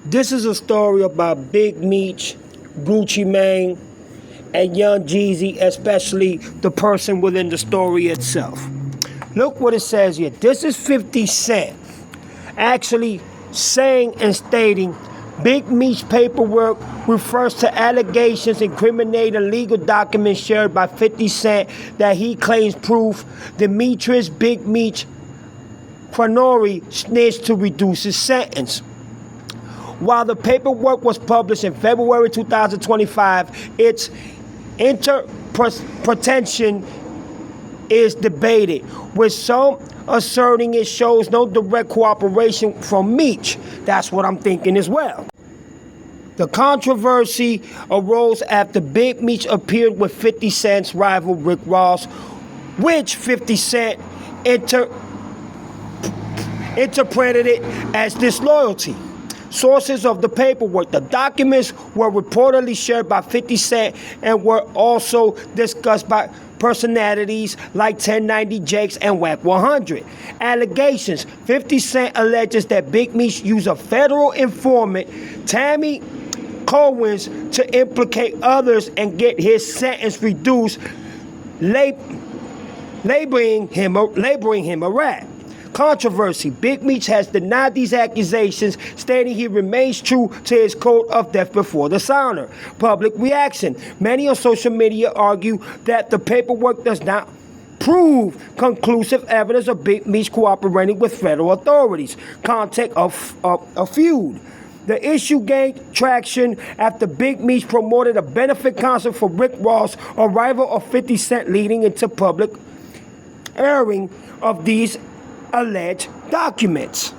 This is a story about Big Meech, Gucci Mane, and Young Jeezy, especially the person within the story itself. Look what it says here. This is 50 Cent actually saying and stating Big Meech paperwork refers to allegations incriminating legal documents shared by 50 Cent that he claims prove Demetrius Big Meech Quinori snitched to reduce his sentence. While the paperwork was published in February 2025, its interpretation is debated, with some asserting it shows no direct cooperation from Meech. That's what I'm thinking as well. The controversy arose after Big Meech appeared with 50 Cent's rival Rick Ross, which 50 Cent interpreted it as disloyalty. Sources of the paperwork. The documents were reportedly shared by 50 Cent and were also discussed by personalities like 1090 Jakes and Wack 100. Allegations. 50 Cent alleges that Big Meech used a federal informant, Tammy Cohen's, to implicate others and get his sentence reduced, labeling him a rat. Controversy. Big Meech has denied these accusations, stating he remains true to his code of death before dishonor. Public reaction. Many on social media argue that the paperwork does not prove conclusive evidence of Big Meech cooperating with federal authorities. Context of a feud. The issue gained traction after Big Meech promoted a benefit concert for Rick Ross, a rival of 50 Cent, leading into public airing of these alleged documents.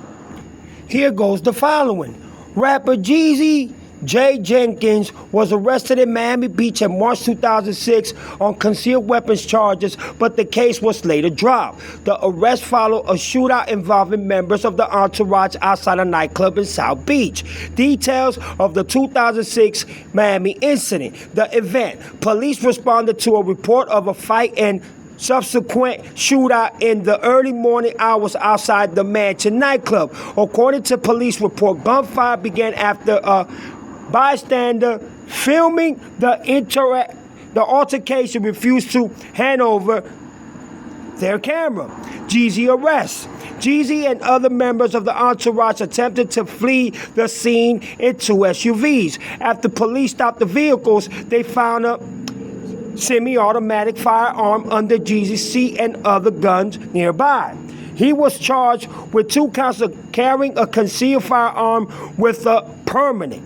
Here goes the following. Rapper Jeezy J. Jenkins was arrested in Miami Beach in March 2006 on concealed weapons charges, but the case was later dropped. The arrest followed a shootout involving members of the entourage outside a nightclub in South Beach. Details of the 2006 Miami incident. The event. Police responded to a report of a fight and subsequent shootout in the early morning hours outside the Mansion nightclub. According to police report, gunfire began after a bystander filming the altercation refused to hand over their camera. Jeezy arrests. Jeezy and other members of the entourage attempted to flee the scene in two SUVs. After police stopped the vehicles, they found a semi-automatic firearm under Jeezy's seat and other guns nearby. He was charged with 2 counts of carrying a concealed firearm without a permanent.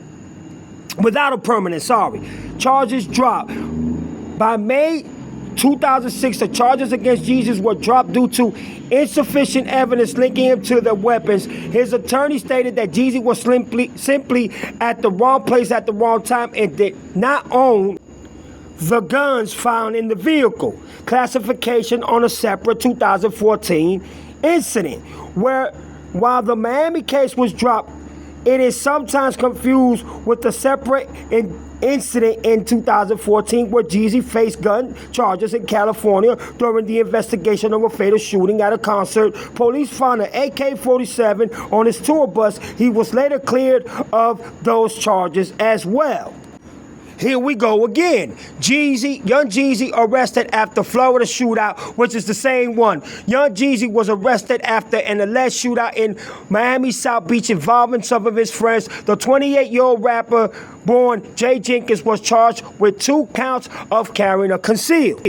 Charges dropped. By May 2006, the charges against Jeezy were dropped due to insufficient evidence linking him to the weapons. His attorney stated that Jeezy was simply at the wrong place at the wrong time and did not own the guns found in the vehicle. Classification on a separate 2014 incident. While the Miami case was dropped, it is sometimes confused with the separate incident in 2014 where Jeezy faced gun charges in California during the investigation of a fatal shooting at a concert. Police found an AK-47 on his tour bus. He was later cleared of those charges as well. Here we go again. Young Jeezy arrested after Florida shootout, which is the same one. Young Jeezy was arrested after an alleged shootout in Miami South Beach involving some of his friends. The 28-year-old rapper born J. Jenkins was charged with 2 counts of carrying a concealed.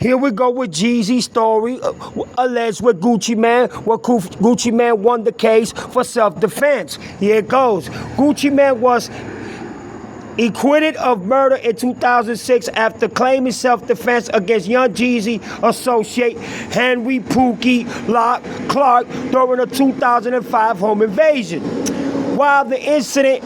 Here we go with Jeezy's story, alleged with Gucci Mane, where Gucci Mane won the case for self-defense. Here it goes. Gucci Mane was acquitted of murder in 2006 after claiming self-defense against Young Jeezy associate Henry Pookie Clark during a 2005 home invasion. While the incident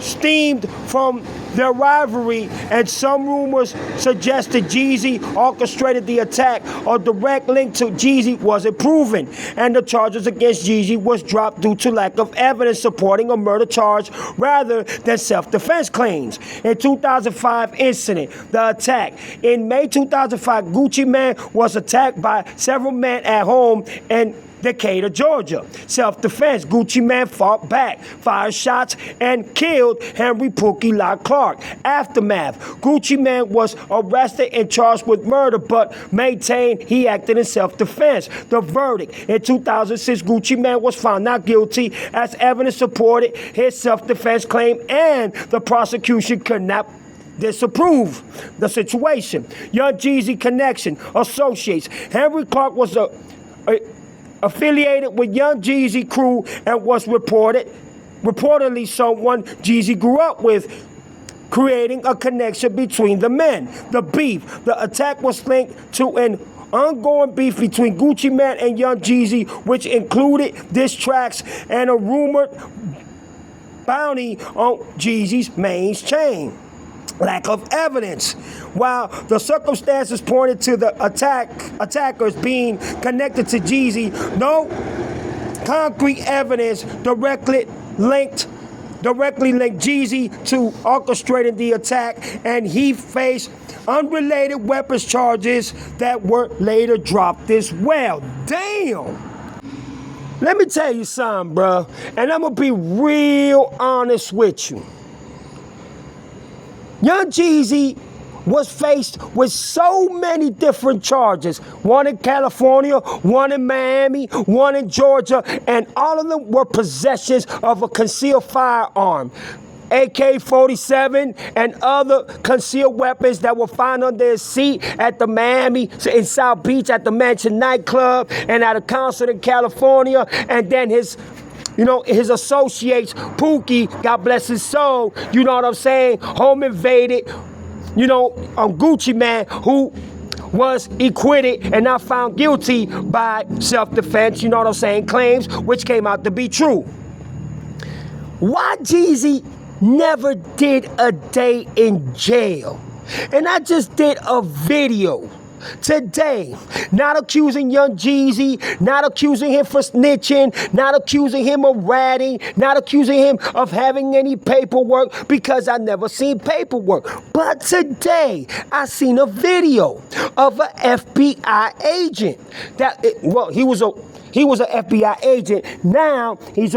stemmed from their rivalry and some rumors suggested Jeezy orchestrated the attack, a direct link to Jeezy wasn't proven, and the charges against Jeezy was dropped due to lack of evidence supporting a murder charge rather than self-defense claims. In 2005 incident, the attack. In May 2005, Gucci Mane was attacked by several men at home and Decatur, Georgia. Self-defense. Gucci Mane fought back, fired shots, and killed Henry Pookie Lock Clark. Aftermath. Gucci Mane was arrested and charged with murder, but maintained he acted in self-defense. The verdict. In 2006, Gucci Mane was found not guilty as evidence supported his self-defense claim, and the prosecution could not disapprove the situation. Young Jeezy connection. Associates. Henry Clark was affiliated with Young Jeezy crew and was reportedly someone Jeezy grew up with, creating a connection between the men. The beef. The attack was linked to an ongoing beef between Gucci Mane and Young Jeezy, which included diss tracks and a rumored bounty on Jeezy's main chain. Lack of evidence. While the circumstances pointed to the attackers being connected to Jeezy, no concrete evidence directly linked Jeezy to orchestrating the attack, and he faced unrelated weapons charges that were later dropped as well. Damn! Let me tell you something, bro, and I'm gonna be real honest with you. Young Jeezy was faced with so many different charges. One in California, one in Miami, one in Georgia, and all of them were possessions of a concealed firearm. AK-47 and other concealed weapons that were found under his seat at the Miami, in South Beach, at the Mansion nightclub, and at a concert in California, and then his associates, Pookie, God bless his soul, you know what I'm saying, home invaded, Gucci Mane, who was acquitted and not found guilty by self-defense, you know what I'm saying, claims, which came out to be true. Why Jeezy never did a day in jail? And I just did a video today, not accusing Young Jeezy, not accusing him for snitching, not accusing him of ratting, not accusing him of having any paperwork, because I never seen paperwork. But today, I seen a video of an FBI agent he was an FBI agent. Now, he's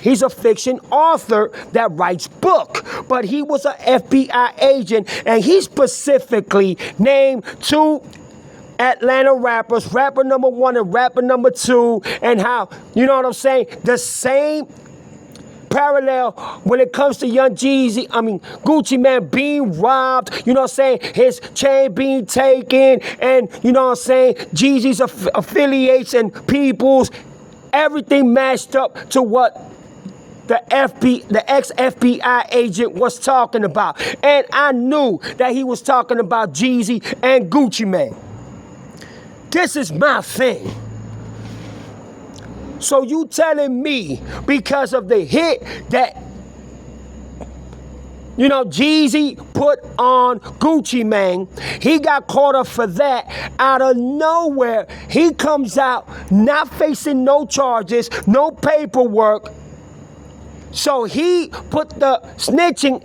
he's a fiction author that writes book. But he was an FBI agent, and he specifically named two Atlanta rappers, rapper number 1 and rapper number 2, and how, the same parallel when it comes to Young Jeezy, Gucci Mane being robbed, his chain being taken, and, Jeezy's affiliates and peoples, everything matched up to what the ex-FBI agent was talking about. And I knew that he was talking about Jeezy and Gucci Mane. This is my thing. So you telling me because of the hit that, Jeezy put on Gucci Mane, he got caught up for that. Out of nowhere, he comes out not facing no charges, no paperwork. So he put the snitching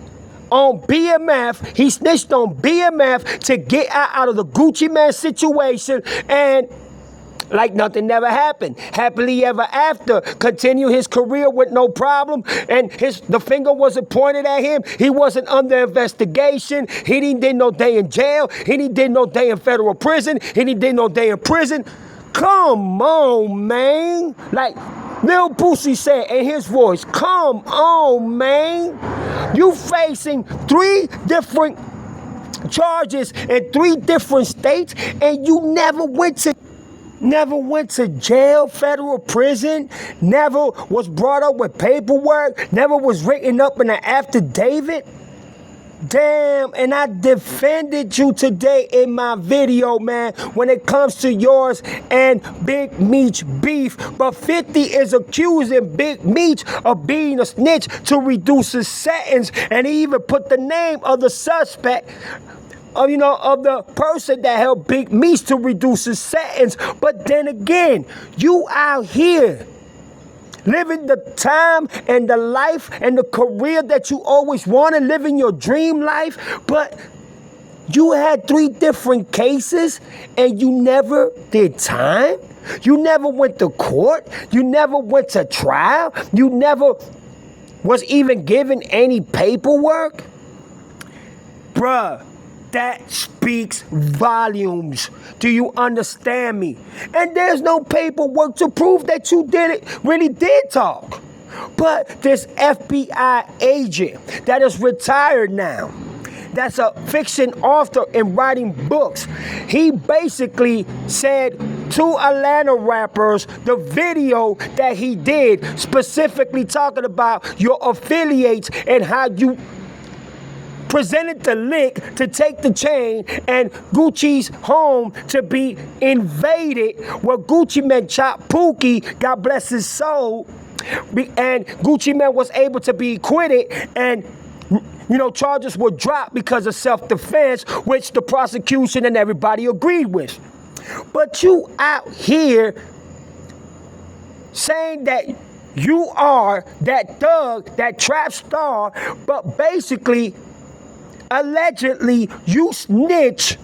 on BMF. He snitched on BMF to get out of the Gucci Mane situation, and like nothing never happened. Happily ever after, continue his career with no problem, and the finger wasn't pointed at him. He wasn't under investigation. He didn't do no day in jail. He didn't do no day in federal prison. He didn't do no day in prison. Come on, man. Like Lil Boosie said in his voice, come on, man. You facing 3 different charges in 3 different states, and you never went to jail, federal prison, never was brought up with paperwork, never was written up in an affidavit. Damn, and I defended you today in my video, man, when it comes to yours and Big Meech beef. But 50 is accusing Big Meech of being a snitch to reduce his sentence, and he even put the name of the suspect, of the person that helped Big Meech to reduce his sentence. But then again, you out here living the time and the life and the career that you always wanted, living your dream life, but you had 3 different cases and you never did time. You never went to court. You never went to trial. You never was even given any paperwork. Bruh, that speaks volumes. Do you understand me? And there's no paperwork to prove that you really did talk. But this FBI agent that is retired now, that's a fiction author and writing books, he basically said to Atlanta rappers, the video that he did specifically talking about your affiliates and how you presented the link to take the chain and Gucci's home to be invaded, where Gucci Mane chopped Pookie, God bless his soul, and Gucci Mane was able to be acquitted, and charges were dropped because of self-defense, which the prosecution and everybody agreed with. But you out here saying that you are that thug, that trap star, but basically, allegedly, you snitch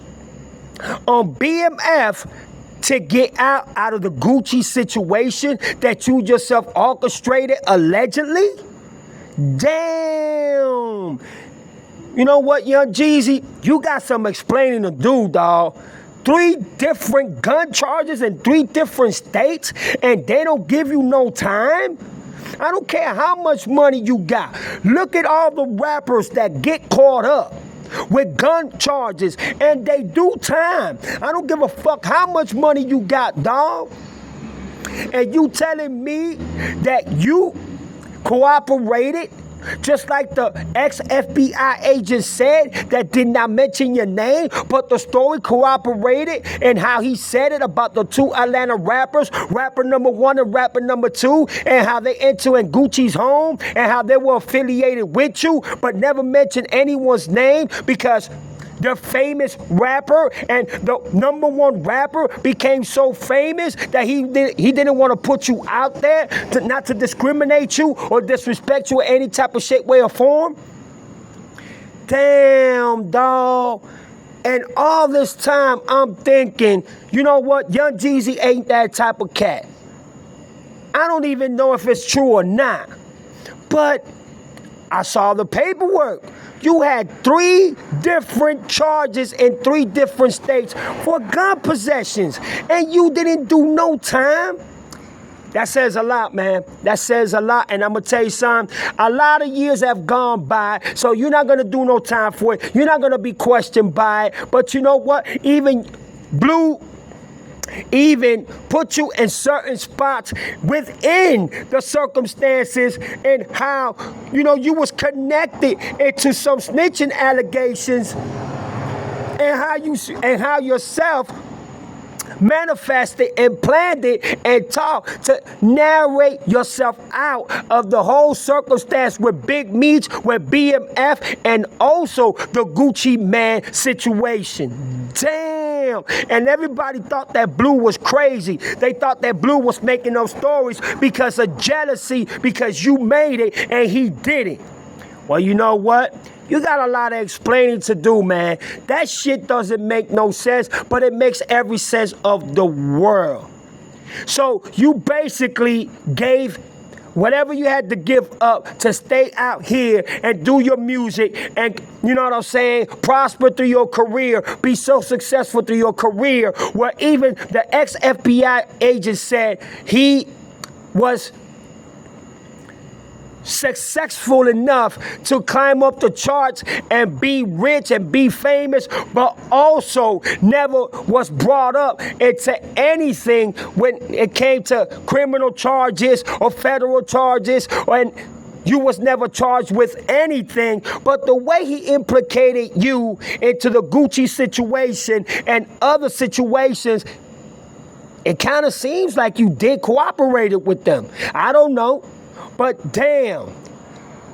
on BMF to get out of the Gucci situation that you yourself orchestrated, allegedly? Damn. You know what, young Jeezy? You got some explaining to do, dawg. 3 different gun charges in 3 different states, and they don't give you no time? I don't care how much money you got. Look at all the rappers that get caught up with gun charges, and they do time. I don't give a fuck how much money you got, dawg. And you telling me that you cooperated, just like the ex-FBI agent said that did not mention your name, but the story cooperated and how he said it about the 2 Atlanta rappers, rapper number 1 and rapper number 2, and how they entered in Gucci's home and how they were affiliated with you, but never mentioned anyone's name because the famous rapper and the number 1 rapper became so famous that he didn't want to put you out there, not to discriminate you or disrespect you in any type of shape, way, or form? Damn, dawg. And all this time, I'm thinking, you know what? Young Jeezy ain't that type of cat. I don't even know if it's true or not. But I saw the paperwork. You had 3 different charges in 3 different states for gun possessions, and you didn't do no time. That says a lot, man. That says a lot. And I'm going to tell you something. A lot of years have gone by, so you're not going to do no time for it. You're not going to be questioned by it. But you know what? Even Blue put you in certain spots within the circumstances and how, you was connected into some snitching allegations and how yourself manifested and planned it and talked to narrate yourself out of the whole circumstance with Big Meats, with BMF, and also the Gucci Mane situation. Damn. And everybody thought that Blue was crazy. They thought that Blue was making those stories because of jealousy, because you made it and he didn't. Well, you know what? You got a lot of explaining to do, man. That shit doesn't make no sense, but it makes every sense of the world. So you basically gave whatever you had to give up to stay out here and do your music and, you know what I'm saying, prosper through your career, be so successful through your career, where even the ex-FBI agent said he was successful enough to climb up the charts and be rich and be famous, but also never was brought up into anything when it came to criminal charges or federal charges, and you was never charged with anything. But the way he implicated you into the Gucci situation and other situations, it kind of seems like you did cooperate with them. I don't know. But damn,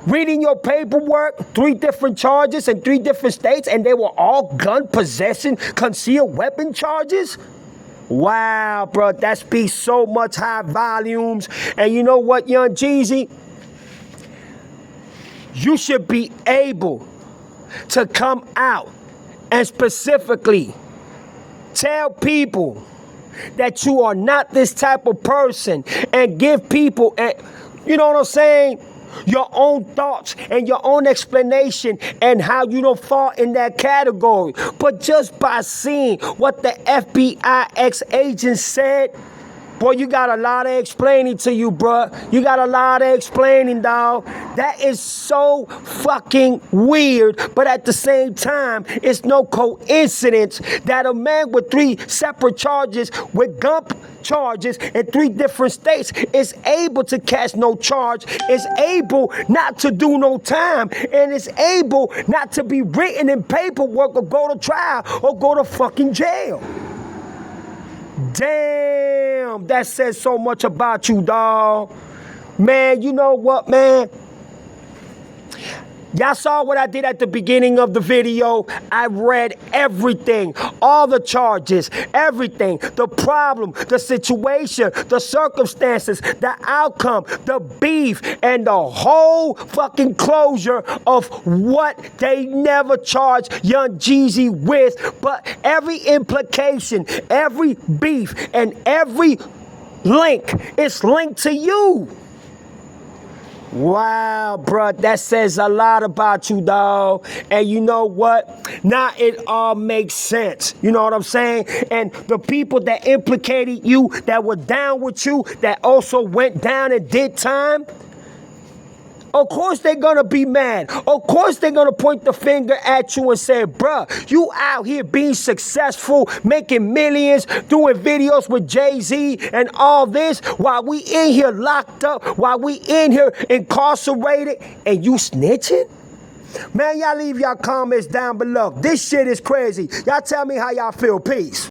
reading your paperwork, 3 different charges in 3 different states, and they were all gun possession, concealed weapon charges? Wow, bro, that speaks so much high volumes. And you know what, young Jeezy? You should be able to come out and specifically tell people that you are not this type of person and give people, you know what I'm saying, your own thoughts and your own explanation and how you don't fall in that category. But just by seeing what the FBI ex-agent said, boy, you got a lot of explaining to you, bruh. You got a lot of explaining, dog. That is so fucking weird, but at the same time, it's no coincidence that a man with 3 separate charges, with gun charges in 3 different states, is able to catch no charge, is able not to do no time, and is able not to be written in paperwork or go to trial or go to fucking jail. Damn, that says so much about you, dawg. Man, you know what, man? Y'all saw what I did at the beginning of the video. I read everything, all the charges, everything, the problem, the situation, the circumstances, the outcome, the beef, and the whole fucking closure of what they never charged young Jeezy with, but every implication, every beef, and every link is linked to you. Wow, bruh, that says a lot about you, dog. And you know what? Now it all makes sense. You know what I'm saying? And the people that implicated you, that were down with you, that also went down and did time, of course they're gonna be mad. Of course they're gonna point the finger at you and say, bruh, you out here being successful, making millions, doing videos with Jay-Z and all this, while we in here locked up, while we in here incarcerated, and you snitching? Man, y'all leave y'all comments down below. This shit is crazy. Y'all tell me how y'all feel. Peace.